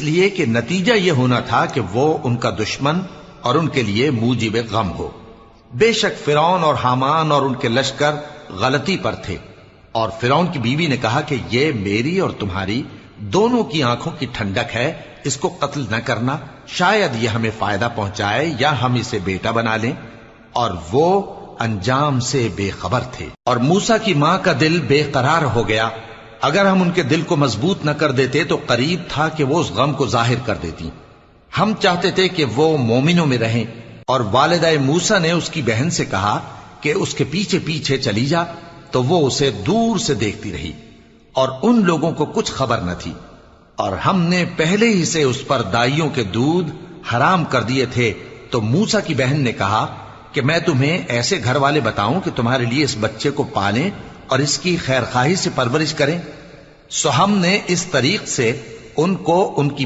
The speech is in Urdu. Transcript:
لیے کہ نتیجہ یہ ہونا تھا کہ وہ ان کا دشمن اور ان کے لیے موجب غم ہو۔ بے شک فرعون اور حامان اور ان کے لشکر غلطی پر تھے، اور فرعون کی بیوی نے کہا کہ یہ میری اور تمہاری دونوں کی آنکھوں کی ٹھنڈک ہے، اس کو قتل نہ کرنا، شاید یہ ہمیں فائدہ پہنچائے یا ہم اسے بیٹا بنا لیں۔ اور وہ انجام سے بے خبر تھے۔ اور موسیٰ کی ماں کا دل بے قرار ہو گیا، اگر ہم ان کے دل کو مضبوط نہ کر دیتے تو قریب تھا کہ وہ اس غم کو ظاہر کر دیتی۔ ہم چاہتے تھے کہ وہ مومنوں میں رہیں۔ اور والدہ موسیٰ نے اس کی بہن سے کہا کہ اس کے پیچھے پیچھے چلی جا، تو وہ اسے دور سے دیکھتی رہی، اور ان لوگوں کو کچھ خبر نہ تھی۔ اور ہم نے پہلے ہی سے اس پر دائیوں کے دودھ حرام کر دیے تھے۔ تو موسیٰ کی بہن نے کہا کہ میں تمہیں ایسے گھر والے بتاؤں کہ تمہارے لیے اس بچے کو پالیں اور اس کی خیر خواہی سے پرورش کریں۔ سو ہم نے اس طریق سے ان کو ان کی